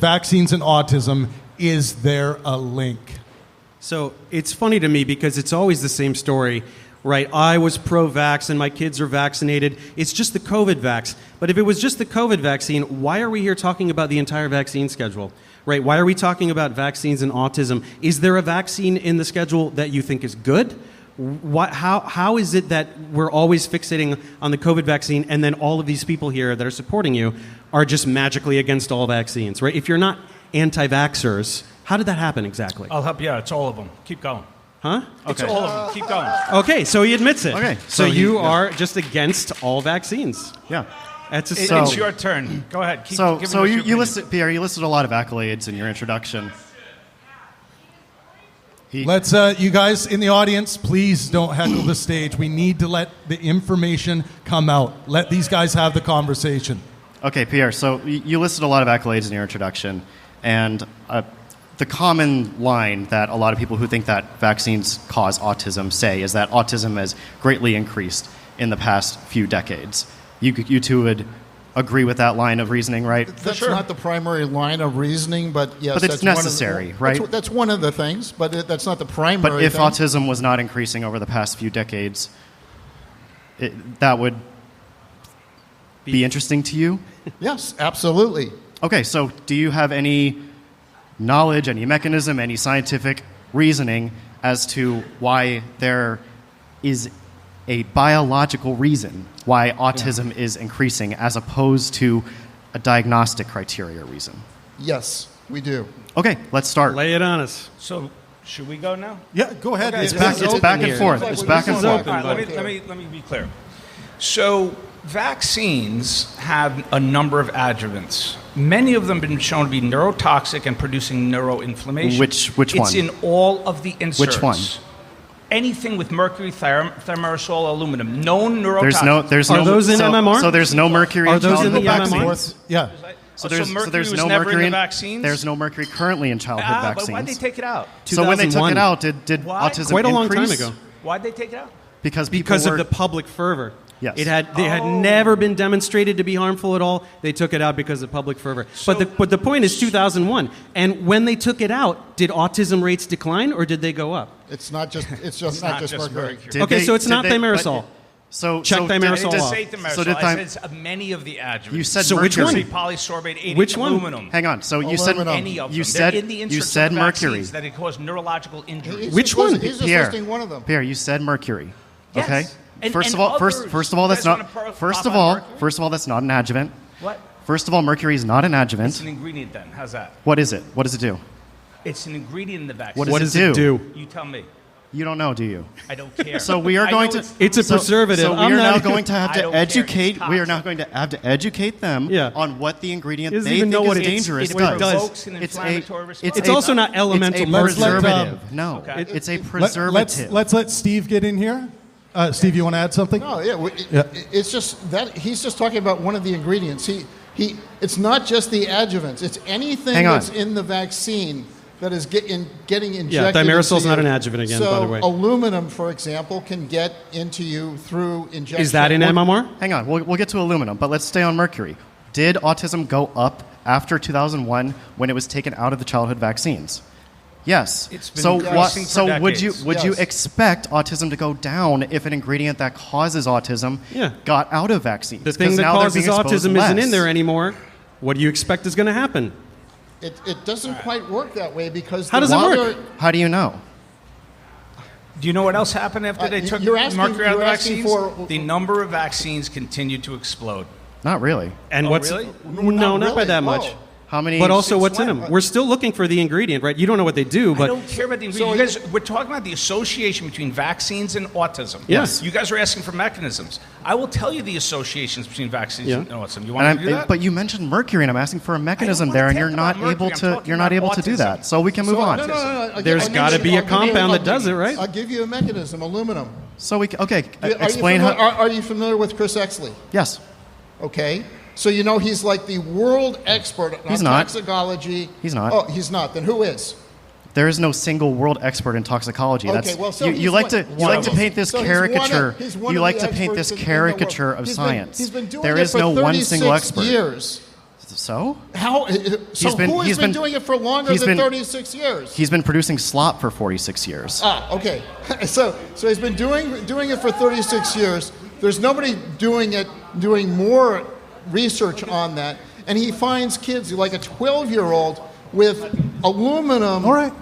Vaccines and autism, is there a link? So it's funny to me because it's always the same story, right? I was pro-vax and my kids are vaccinated. It's just the COVID vax. But if it was just the COVID vaccine, why are we here talking about the entire vaccine schedule, right? Why are we talking about vaccines and autism? Is there a vaccine in the schedule that you think is good? How is it that we're always fixating on the COVID vaccine and then all of these people here that are supporting you are just magically against all vaccines, right? If you're not anti-vaxxers, how did that happen exactly? I'll help you out. It's all of them. Keep going. Huh? It's all of them. Keep going. Okay, so he admits it. Okay, so you are just against all vaccines. Yeah. It's your turn. Go ahead. You listed, Pierre, you listed a lot of accolades in your introduction. Let's, you guys in the audience, please don't heckle the stage. We need to let the information come out. Let these guys have the conversation. Okay, Pierre, so you listed a lot of accolades in your introduction, and the common line that a lot of people who think that vaccines cause autism say is that autism has greatly increased in the past few decades. You two would agree with that line of reasoning, right? That's not the primary line of reasoning, but yes. But it's necessary, right? That's one of the things, but that's not the primary But if thing. autism was not increasing over the past few decades, that would be interesting to you? Yes, absolutely. Okay, so do you have any knowledge, any mechanism, any scientific reasoning as to why there is a biological reason why autism is increasing as opposed to a diagnostic criteria reason? Yes, we do. Okay, let's start. Lay it on us. So, should we go now? Yeah, go ahead. Okay, It's back and forth. It's back and forth. Let me be clear. So, vaccines have a number of adjuvants. Many of them have been shown to be neurotoxic and producing neuroinflammation. Which one? It's in all of the inserts. Which one? Anything with mercury, thimerosal, aluminum, known neurotoxic. Are those in MMR? So there's no mercury Are in those in childhood the vaccines? MMR? Yeah. So there's was no never mercury in the vaccines? There's no mercury currently in childhood vaccines. But why'd they take it out? So when they took 2001. it out, did Why? autism Quite a long time increase? ago. Why'd they take it out? Because of the public fervor. Yes. They had never been demonstrated to be harmful at all. They took it out because of public fervor. So- but the point is 2001. And when they took it out, did autism rates decline or did they go up? It's not just mercury. So it's not thimerosal. Check thimerosal It does off. say thimerosal. So did I said many of the adjuvants. You said So which mercury. one? Polysorbate 80 Which one? aluminum. Hang on. So you said Aluminum. Any of them. you They're said in the you inserts said of the mercury. vaccines that it cause neurological injuries. Which one? He's just Pierre. listing one of them. Pierre, you said mercury. Yes. Okay. And- First and of all, others. first of all, that's You guys not. wanna First pop of on all, mercury? first of all, that's not an adjuvant. What? First of all, mercury is not an It's adjuvant. an ingredient then. How's that? What is it? What does it do? It's an ingredient in the vaccine. What What does does it it do? You tell me. You don't know, do you? I don't care. So we are I going know to. It's a preservative. So we I'm are not now even- going to have I to don't care. educate. It's We are toxic. now going to have to educate them Yeah. on what the ingredient He doesn't they even think know what is it- dangerous it does. does. Provokes an It's inflammatory response. It's also not elemental It's a Let's let, preservative. No, Okay. it's a Let's preservative. let Steve get in here. Steve, you want to add something? No, yeah, Yeah. it's just that he's just talking about one of the ingredients. It's not just the adjuvants. It's anything Hang on. that's in the vaccine that is getting injected. Yeah, thimerosal's into not you. an adjuvant again, so by the way. Aluminum, for example, can get into you through injection. Is that in MMR? Hang on, we'll get to aluminum, but let's stay on mercury. Did autism go up after 2001 when it was taken out of the childhood vaccines? Yes. It's been so increasing for so would decades. you Yes. expect autism to go down if an ingredient that causes autism Yeah. got out of vaccines? The thing 'Cause that now they're causes being exposed autism isn't less. in there anymore. What do you expect is going to happen? It doesn't quite work that way because How does it work? How do you know? Do you know what else happened after they took you're asking- mercury out of the you're asking vaccines? for- The number of vaccines continued to explode. Not really. And Oh, what's really? no, not by really. that Whoa. much. How many? But also, Since what's in when? them? We're still looking for the ingredient, right? You don't know what they do, I but don't care about the ingredient. You guys, we're talking about the association between vaccines and autism. Yes. You guys are asking for mechanisms. I will tell you the associations between vaccines Yeah. and autism. You want to do that? But you mentioned mercury, and I'm asking for a mechanism wanna there, and talk you're not about mercury. able I'm to. talking You're not about able to do autism. that. So we can move on. No. There's gotta be a compound that does it, right? I'll give you a mechanism, aluminum. So we okay. Are Explain you how. familiar, are you familiar with Chris Exley? Yes. Okay. So you know he's like the world expert on He's not. toxicology. He's not. Oh, he's not. Then who is? There is no single world expert in toxicology. Okay, well, so you he's like one- to one of them. paint this So he's one of- caricature. he's one You of like the to paint experts this in the caricature world. of He's science. He's been doing there it is for no one 36 single expert. years. So? How? So who has been doing it for longer than 36 years? He's been producing slop for 46 years. Okay. So he's been doing it for 36 years. There's nobody doing more research on that. And he finds kids, like a 12-year-old, with aluminum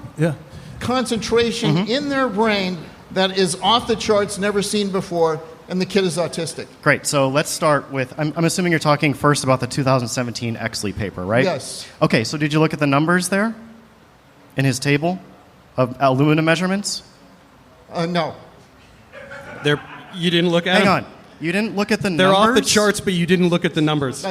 concentration in their brain that is off the charts, never seen before, and the kid is autistic. Great. So let's start with, I'm assuming you're talking first about the 2017 Exley paper, right? Yes. Okay, so did you look at the numbers there in his table of aluminum measurements? No. You didn't look at them? Hang on. You didn't look at the numbers? They're off the charts, but you didn't look at the numbers.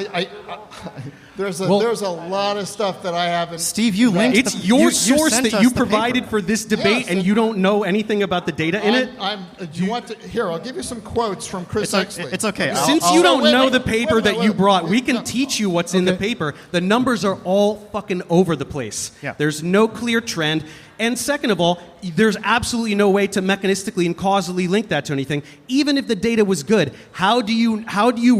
There's a lot of stuff that I haven't. Steve, you linked. It's your source that you provided for this debate, and you don't know anything about the data in it. Do you want to? Here, I'll give you some quotes from Chris Exley. It's okay. Since you don't know the paper that you brought, we can teach you what's in the paper. The numbers are all fucking over the place. Yeah. There's no clear trend. And second of all, there's absolutely no way to mechanistically and causally link that to anything. Even if the data was good, how do you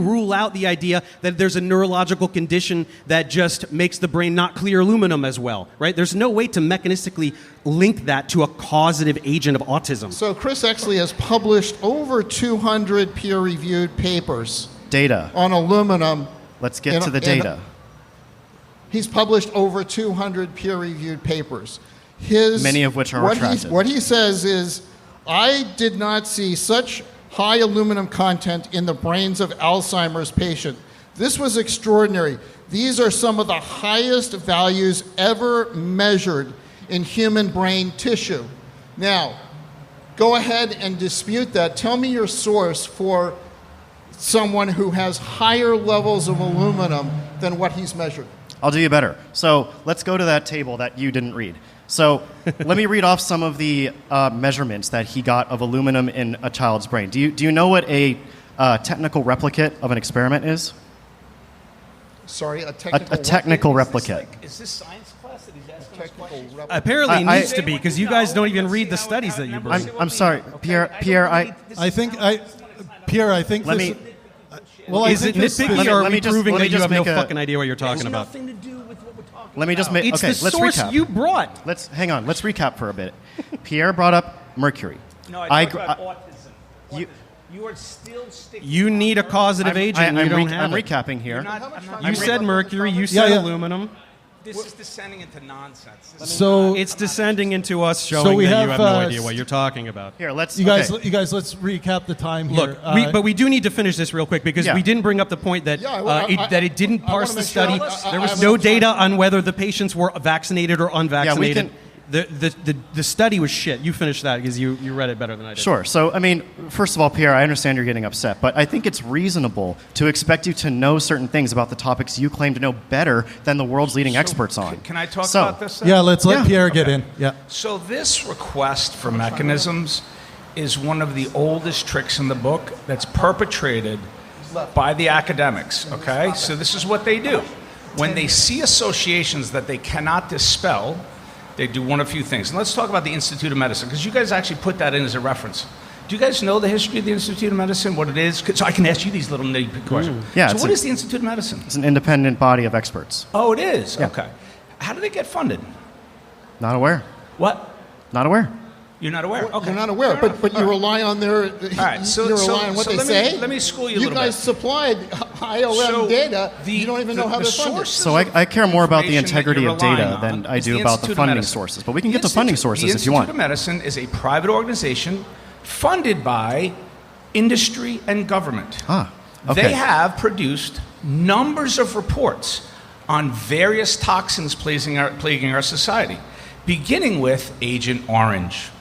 rule out the idea that there's a neurological condition that just makes the brain not clear aluminum as well, right? There's no way to mechanistically link that to a causative agent of autism. So Chris Exley has published over 200 peer-reviewed papers. Data. On aluminum. Let's get to the data. He's published over 200 peer-reviewed papers. Many of which are retracted. What he says is, I did not see such high aluminum content in the brains of Alzheimer's patient. This was extraordinary. These are some of the highest values ever measured in human brain tissue. Now, go ahead and dispute that. Tell me your source for someone who has higher levels of aluminum than what he's measured. I'll do you better. So let's go to that table that you didn't read. So let me read off some of the measurements that he got of aluminum in a child's brain. Do you know what a technical replicate of an experiment is? Sorry, a technical replicate. Is this science class that he's asking us questions? Apparently it needs to be, because you guys don't even read the studies that you bring. I'm sorry, Pierre. I think Let me. Well, is it nitpicky, or are we proving that you have no make fucking idea what you're talking about? Nothing to do with what we're talking about. Let me just make. It's Okay, the let's source recap. you brought. Hang on. Let's recap for a bit. Pierre brought up mercury. No, I talked about autism. You are still sticking. You need a causative agent, and you don't have I'm it. recapping here. You said mercury. You said aluminum. This is descending into nonsense. It's descending into us showing that you have no idea what you're talking about. Here, let's. You guys, let's recap the time here. Look, but we do need to finish this real quick, because we didn't bring up the point that that it didn't parse the study. There was no data on whether the patients were vaccinated or unvaccinated. The study was shit. You finished that because you read it better than I did. Sure. So, I mean, first of all, Pierre, I understand you're getting upset, but I think it's reasonable to expect you to know certain things about the topics you claim to know better than the world's leading experts on. Can I talk about this? Yeah, let's let Pierre get in. Yeah. So this request for mechanisms is one of the oldest tricks in the book that's perpetrated by the academics, okay? So this is what they do. When they see associations that they cannot dispel, they do one of a few things. And let's talk about the Institute of Medicine, because you guys actually put that in as a reference. Do you guys know the history of the Institute of Medicine, what it is? So I can ask you these little nitty questions. Yeah, so what is the Institute of Medicine? It's an independent body of experts. Oh, it is? Yeah. Okay. How do they get funded? Not aware. What? Not aware. You're not aware? Okay. You're not aware, but you rely on their. All right, you rely on what they say. Let me school you a little bit. You guys supplied IOM data. You don't even know how they're funded. So I care more about the integrity of data than I do about the funding sources. But we can get to funding sources if you want. The Institute of Medicine is a private organization funded by industry and government. Okay. They have produced numbers of reports on various toxins plaguing our society, beginning with Agent Orange.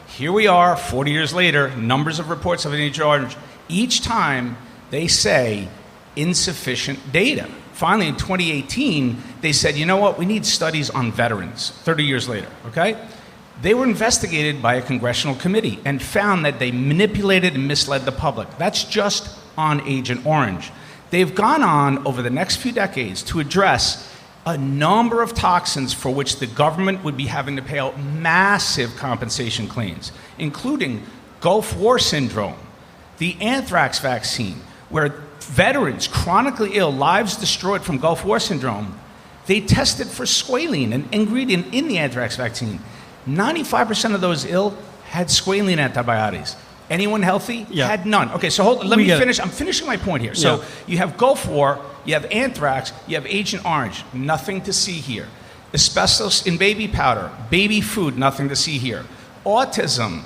Here we are, 40 years later, numbers of reports of Agent Orange. Each time they say insufficient data. Finally, in 2018, they said, you know what, we need studies on veterans, 30 years later, okay? They were investigated by a congressional committee and found that they manipulated and misled the public. That's just on Agent Orange. They've gone on over the next few decades to address a number of toxins for which the government would be having to pay out massive compensation claims, including Gulf War syndrome, the anthrax vaccine, where veterans, chronically ill, lives destroyed from Gulf War syndrome, they tested for squalene, an ingredient in the anthrax vaccine. 95% of those ill had squalene antibiotics. Anyone healthy had none. Okay, so let me finish. I'm finishing my point here. So you have Gulf War, you have anthrax, you have Agent Orange. Nothing to see here. Asbestos in baby powder, baby food, nothing to see here. Autism,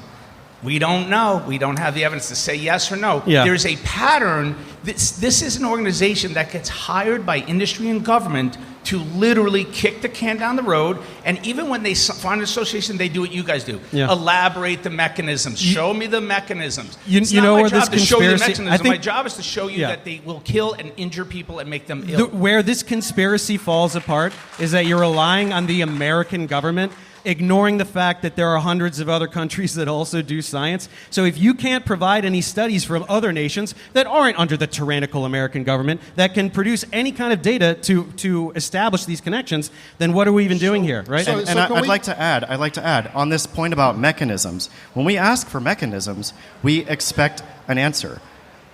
we don't know. We don't have the evidence to say yes or no. Yeah. There's a pattern. This is an organization that gets hired by industry and government to literally kick the can down the road. And even when they find an association, they do what you guys do. Yeah. Elaborate the mechanisms. Show me the mechanisms. You know where this to show you the conspiracy- mechanism. I think- My job is to show you that they will kill and injure people and make them ill. Where this conspiracy falls apart is that you're relying on the American government, ignoring the fact that there are hundreds of other countries that also do science. So if you can't provide any studies from other nations that aren't under the tyrannical American government that can produce any kind of data to establish these connections, then what are we even doing here, right? And I'd like to add on this point about mechanisms. When we ask for mechanisms, we expect an answer.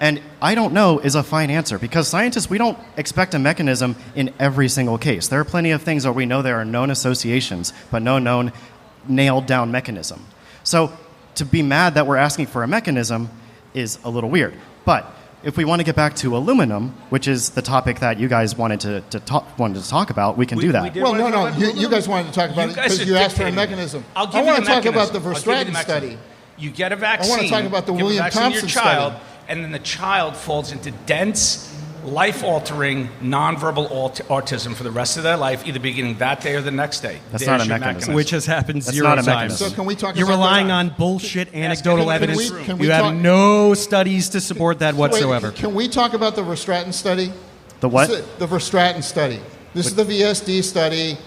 And I don't know is a fine answer because scientists, we don't expect a mechanism in every single case. There are plenty of things where we know there are known associations, but no known nailed down mechanism. So to be mad that we're asking for a mechanism is a little weird. But if we want to get back to aluminum, which is the topic that you guys wanted to talk about, we can do that. Well, no. You guys wanted to talk about it because you asked for a mechanism. I want to talk about the Verstraten study. You get a vaccine. I want to talk about the William Thompson child, study. And then the child falls into dense, life-altering, nonverbal autism for the rest of their life, either beginning that day or the next day. That's There's not a your mechanism. Which has happened That's zero not a times. mechanism. So can we talk You're about relying that? on bullshit anecdotal evidence. can we You have talk- no studies to support that whatsoever. Wait, can we talk about the Verstraten study? The what? The Verstraten study. This is the VSD study.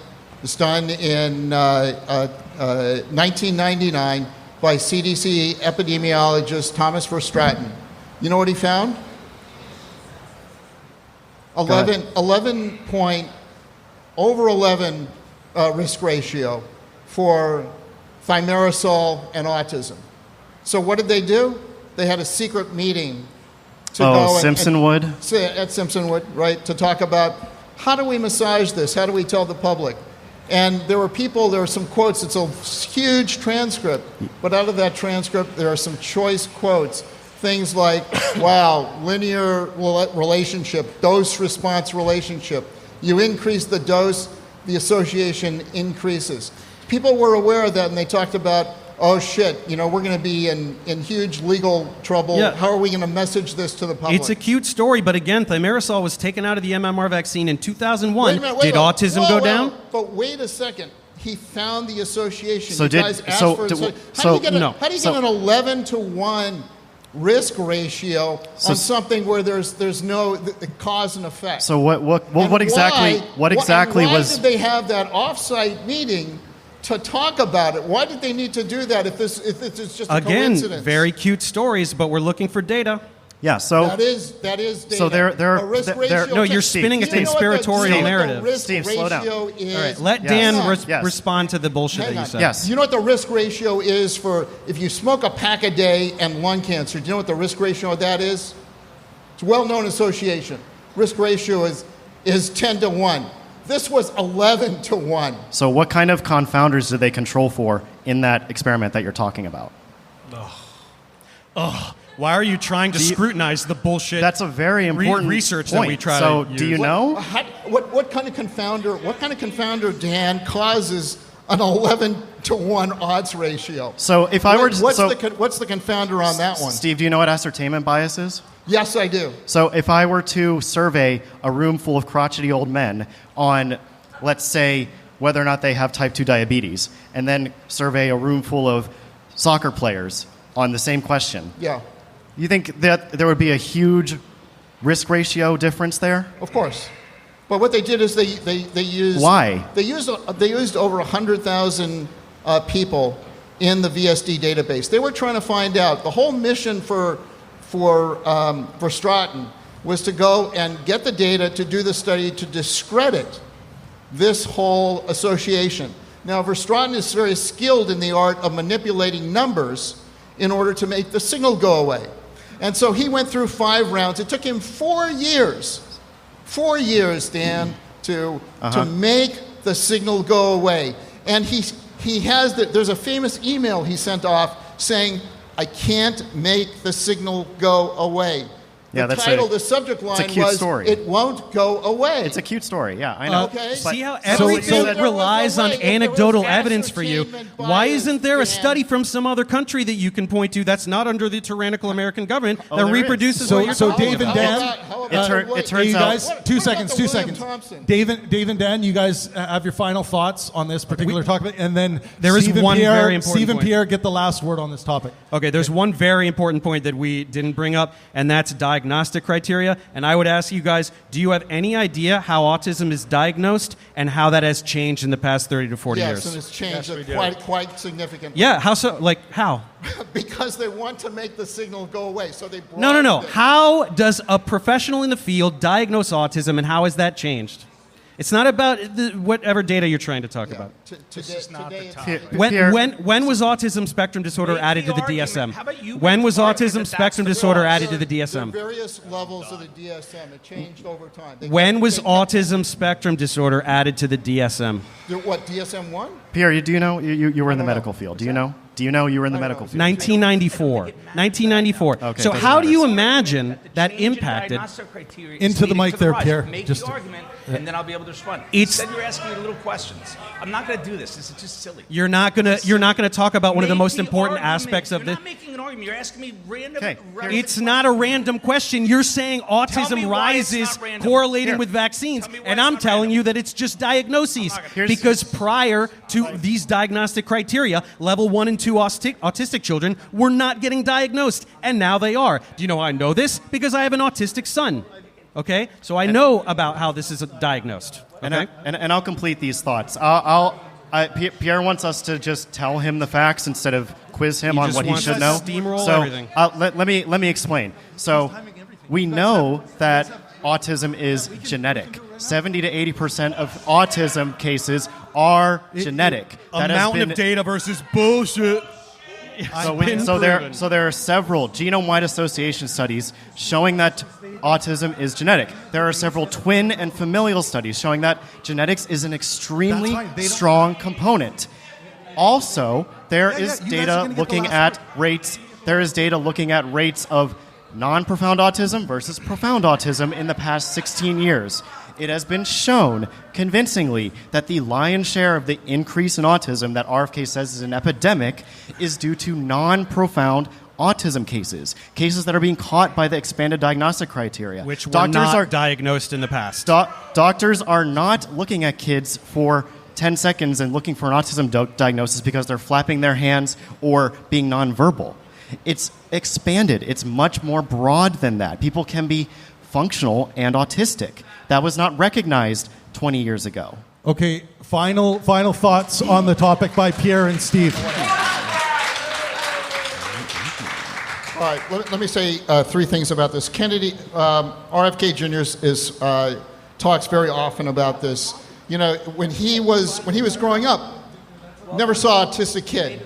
It's done in 1999 by CDC epidemiologist Thomas Verstraten. You know what he found? 11 risk ratio for thimerosal and autism. So what did they do? They had a secret meeting to go Simpsonwood? at Simpsonwood, right, to talk about how do we massage this? How do we tell the public? And there were some quotes. It's a huge transcript, but out of that transcript, there are some choice quotes. Things like, wow, linear relationship, dose-response relationship. You increase the dose, the association increases. People were aware of that, and they talked about, oh shit, we're going to be in huge legal trouble. Yeah. How are we going to message this to the public? It's a cute story, but again, thimerosal was taken out of the MMR vaccine in 2001. Did autism go down? But wait a second. He found the association. So you guys asked for it. How do you get an 11-to-1 risk ratio on something where there's no cause and effect? So what exactly why was? did they have that off-site meeting to talk about it? Why did they need to do that if it's just a coincidence? Again, very cute stories, but we're looking for data. Yeah, so that is data. So there A risk ratio. No, you're spinning a conspiratorial narrative. Steve, slow down. Is, All right, let Dan Yes. respond to the bullshit that you said. Yes. You know what the risk ratio is for if you smoke a pack a day and lung cancer? Do you know what the risk ratio of that is? It's a well-known association. Risk ratio is 10-to-1. This was 11-to-1. So what kind of confounders did they control for in that experiment that you're talking about? Why are you trying to scrutinize the bullshit? That's a very important research point. that we try so to use. do you know? What kind of confounder, Dan, causes an 11-to-1 odds ratio? So if I were to, what's the confounder on that one? Steve, do you know what ascertainment bias is? Yes, I do. So if I were to survey a room full of crotchety old men on, let's say, whether or not they have type 2 diabetes, and then survey a room full of soccer players on the same question, Yeah, you think that there would be a huge risk ratio difference there? of course. But what they did is they used... Why? They used over 100,000 people in the VSD database. They were trying to find out. The whole mission for Verstraten was to go and get the data to do the study to discredit this whole association. Now, Verstraten is very skilled in the art of manipulating numbers in order to make the signal go away. And so he went through 5 rounds. It took him 4 years, Dan, to make the signal go away. And there's a famous email he sent off saying, "I can't make the signal go away." Yeah, The subject line was, story. "It won't go away." It's a cute story. Yeah, I know. Okay. See how everything relies on anecdotal evidence for you? Why isn't there a study from some other country that you can point to that's not under the tyrannical American government that there is. reproduces what you're So talking Dave and about? Dan, It turns you guys, out. 2 What seconds, about 2 the seconds. William Thompson? Dave and Dan, you guys have your final thoughts on this particular topic, and then There is Steve and one Pierre, very important Steve and point. Pierre get the last word on this topic. Okay, there's one very important point that we didn't bring up, and that's diagnostic criteria. And I would ask you guys, do you have any idea how autism is diagnosed and how that has changed in the past 30 to 40 Yes, years? and it's changed quite significantly. Yeah, how so? Like, how? Because they want to make the signal go away. So they No. broadened it. How does a professional in the field diagnose autism, and how has that changed? It's not about whatever data you're trying to talk about. This is not the today it's- topic. When was autism spectrum disorder Make added the to the argument. DSM? How about you When make was the argument autism that spectrum that's the disorder cause? added to the There are DSM? various levels of the DSM. It changed over time. When was autism spectrum disorder added to the DSM? What, DSM-1? Pierre, do you know you were in the medical field? Do you know? Do you know you were in the medical field? 1994. 1994. Okay, So doesn't how do matter. you imagine that Change in impacted? diagnostic criteria is Into the leading mic to there, rise. Pierre. Make Just the argument, and then I'll be able to respond. It's- Instead, you're asking me little questions. I'm not going to do this. This is just silly. You're not gonna talk about one of the Make most the important argument. aspects of You're this. not making an argument. You're asking me random. Okay, It's not a random question. You're saying Tell me autism why it's rises not random. correlating Here. with vaccines, Tell me why and it's I'm not telling random. you that it's just diagnoses. I'm not gonna- Because prior to these diagnostic criteria, level 1 and 2 autistic children were not getting diagnosed, and now they are. Do you know how I know this? Because I have an autistic son. Okay, so I know about how this is diagnosed. Okay. And I'll complete these thoughts. Pierre wants us to just tell him the facts instead of quiz him He on just what he wants should to know. steamroll so everything. let me explain. So we know that autism is genetic. 70 to 80% of autism cases are genetic. That has been- data versus bullshit. So there are several genome-wide association studies showing that autism is genetic. There are several twin and familial studies showing that genetics is an extremely That's fine. They don't- strong component. Also, there Yeah, is you guys are data gonna get the looking last at rates. There is data looking at rates of non-profound autism versus profound autism in the past 16 years. It has been shown convincingly that the lion's share of the increase in autism that RFK says is an epidemic is due to non-profound autism cases that are being caught by the expanded diagnostic criteria. Which were not diagnosed in the past. Doctors are not looking at kids for 10 seconds and looking for an autism diagnosis because they're flapping their hands or being nonverbal. It's expanded. It's much more broad than that. People can be functional and autistic. That was not recognized 20 years ago. Okay, final thoughts on the topic by Pierre and Steve. All right, let me say 3 things about this. RFK Jr. talks very often about this. You know, when he was growing up, never saw an autistic kid.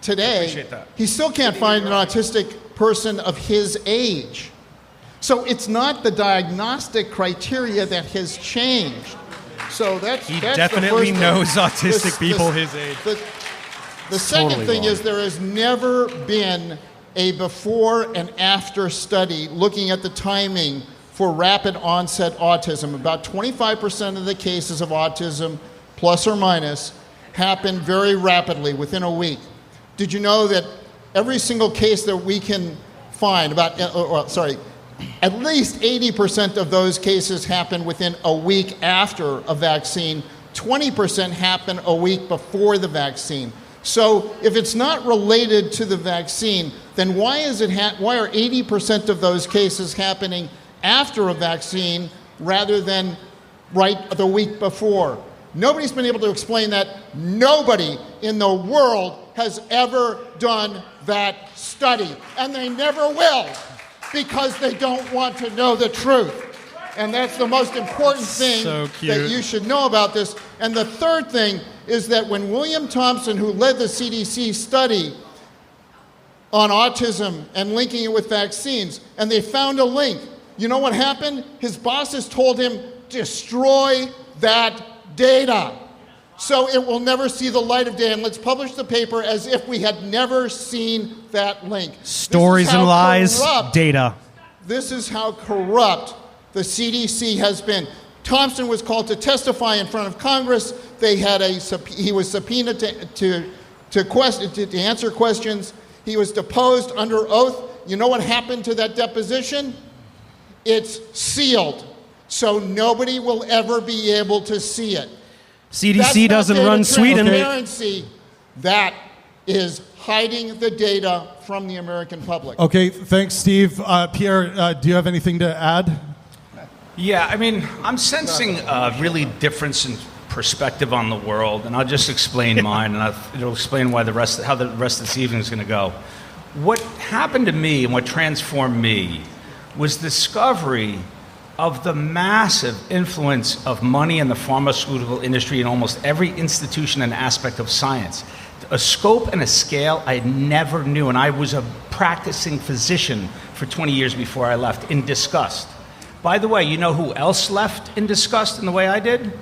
Today, appreciate that. he still can't find an autistic person of his age. So it's not the diagnostic criteria that has changed. So that's He that's definitely the first knows thing. autistic people his age. The second Totally thing wrong. is there has never been a before and after study looking at the timing for rapid onset autism. About 25% of the cases of autism, plus or minus, happen very rapidly within a week. Did you know that every single case that we can find, at least 80% of those cases happen within a week after a vaccine, 20% happen a week before the vaccine. So if it's not related to the vaccine, then why are 80% of those cases happening after a vaccine rather than right the week before? Nobody's been able to explain that. Nobody in the world has ever done that study, and they never will because they don't want to know the truth. And that's the most important thing So cute. that you should know about this. And the third thing is that when William Thompson, who led the CDC study, on autism and linking it with vaccines, and they found a link. You know what happened? His bosses told him, destroy that data. So it will never see the light of day, and let's publish the paper as if we had never seen that link. Stories and lies, data. This is how corrupt the CDC has been. Thompson was called to testify in front of Congress. He was subpoenaed to answer questions. He was deposed under oath. You know what happened to that deposition? It's sealed, so nobody will ever be able to see it. CDC doesn't run Sweden. Transparency. That is hiding the data from the American public. Okay, thanks, Steve. Pierre, do you have anything to add? Yeah, I mean, I'm sensing a really difference in perspective on the world, and I'll just explain mine, and it'll explain how the rest of this evening is going to go. What happened to me and what transformed me was discovery of the massive influence of money in the pharmaceutical industry in almost every institution and aspect of science. A scope and a scale I never knew, and I was a practicing physician for 20 years before I left, in disgust. By the way, you know who else left in disgust in the way I did?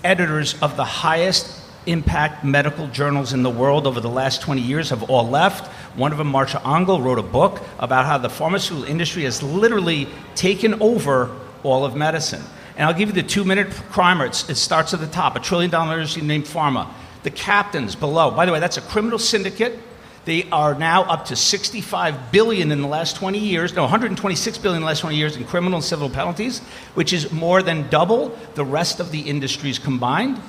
Editors of the highest impact medical journals in the world over the last 20 years have all left. One of them, Marsha Angel, wrote a book about how the pharmaceutical industry has literally taken over all of medicine. And I'll give you the 2-minute primer. It starts at the top. $1 trillion industry named pharma. The captains below. By the way, that's a criminal syndicate. They are now up to $65 billion in the last 20 years. No, $126 billion in the last 20 years in criminal and civil penalties, which is more than double the rest of the industries combined.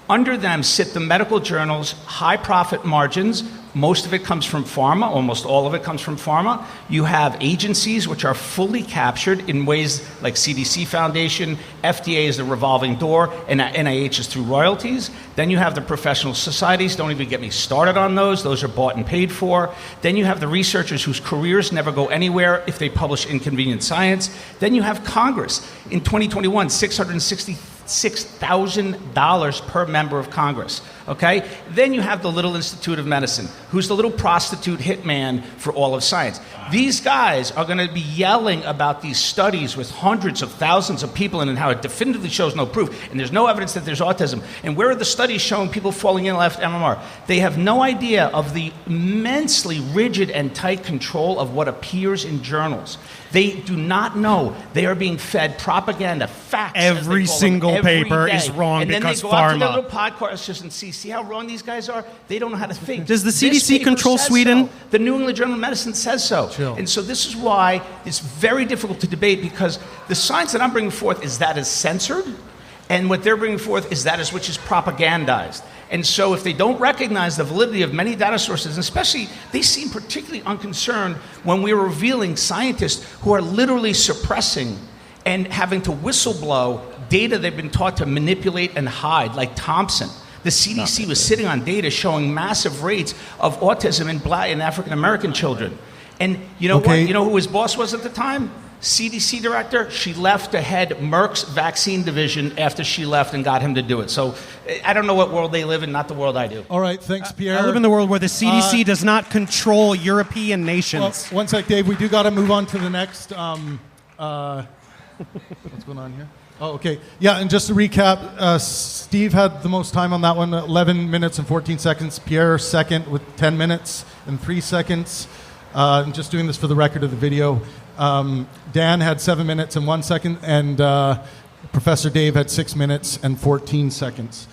Under them sit the medical journals, high profit margins. Most of it comes from pharma, almost all of it comes from pharma. You have agencies which are fully captured in ways like CDC Foundation, FDA is the revolving door, and NIH is through royalties. Then you have the professional societies, don't even get me started on those. Those are bought and paid for. Then you have the researchers whose careers never go anywhere if they publish inconvenient science. Then you have Congress. In 2021, $666,000 per member of Congress, okay? Then you have the Little Institute of Medicine, who's the little prostitute hitman for all of science. These guys are gonna be yelling about these studies with hundreds of thousands of people in and how it definitively shows no proof, and there's no evidence that there's autism. And where are the studies showing people falling in left MMR? They have no idea of the immensely rigid and tight control of what appears in journals. They do not know they are being fed propaganda, facts. Every single paper is wrong and because then they go out to their pharma. little podcasters and see how wrong these guys are? They don't know how to think. Does the This CDC paper control says Sweden? so. The New England Journal of Medicine says so. Chill. And so this is why it's very difficult to debate, because the science that I'm bringing forth is that is censored, and what they're bringing forth is that is which is propagandized. And so if they don't recognize the validity of many data sources, and especially they seem particularly unconcerned when we're revealing scientists who are literally suppressing and having to whistleblow data they've been taught to manipulate and hide, like Thompson. The CDC was sitting on data showing massive rates of autism in Black and African American children. And you know what? You know who his boss was at the time? CDC director. She left to head Merck's vaccine division after she left and got him to do it. So I don't know what world they live in, not the world I do. All right, thanks, Pierre. I live in the world where the CDC does not control European nations. Well, one sec, Dave. We do got to move on to the next. What's going on here? Oh, okay. Yeah, and just to recap, Steve had the most time on that one, 11 minutes and 14 seconds. Pierre second with 10 minutes and 3 seconds. I'm just doing this for the record of the video. Dan had 7 minutes and 1 second, and Professor Dave had 6 minutes and 14 seconds.